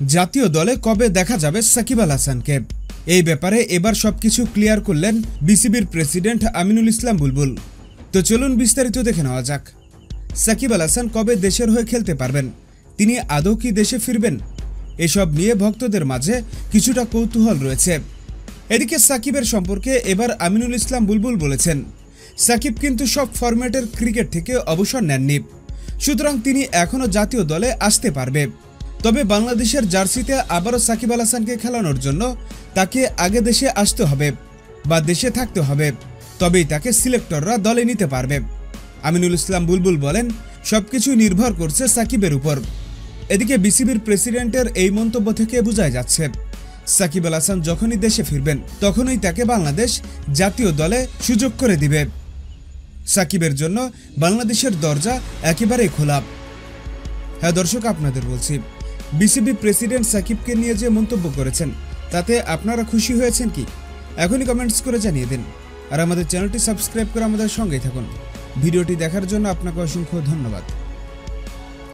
জাতীয় দলে কবে দেখা যাবে সাকিব আল হাসানকে? এই ব্যাপারে এবার সবকিছু ক্লিয়ার করলেন বিসিবির প্রেসিডেন্ট আমিনুল ইসলাম বুলবুল। তো চলুন বিস্তারিত দেখে নেওয়া যাক। সাকিব আল হাসান কবে দেশের হয়ে খেলতে পারবেন? তিনি আদৌ কি দেশে ফিরবেন? এসব নিয়ে ভক্তদের মাঝে কিছুটা কৌতূহল রয়েছে। এদিকে সাকিবের সম্পর্কে এবার আমিনুল ইসলাম বুলবুল বলেছেন, সাকিব কিন্তু সব ফরম্যাটের ক্রিকেট থেকে অবসর নেননি, সুতরাং তিনি এখনও জাতীয় দলে আসতে পারবে। তবে বাংলাদেশের জার্সিতে আবারও সাকিব আল হাসানকে খেলানোর জন্য তাকে আগে দেশে আসতে হবে বা দেশে থাকতে হবে, তবেই তাকে সিলেক্টররা দলে নিতে পারবে। আমিনুল ইসলাম বুলবুল বলেন, সবকিছু নির্ভর করছে সাকিবের উপর। এদিকে বিসিবির প্রেসিডেন্টের এই মন্তব্য থেকে বোঝাই যাচ্ছে, সাকিব আল হাসান যখনই দেশে ফিরবেন তখনই তাকে বাংলাদেশ জাতীয় দলে সুযোগ করে দিবে। সাকিবের জন্য বাংলাদেশের দরজা একেবারেই খোলা। হ্যাঁ দর্শক, আপনাদের বলছি, বিসিবি প্রেসিডেন্ট সাকিবকে নিয়ে যে মন্তব্য করেছেন তাতে আপনারা খুশি হয়েছেন কি? এখনই কমেন্টস করে জানিয়ে দিন। আর আমাদের চ্যানেলটি সাবস্ক্রাইব করে আমাদের সঙ্গেই থাকুন। ভিডিওটি দেখার জন্য আপনাকে অসংখ্য ধন্যবাদ।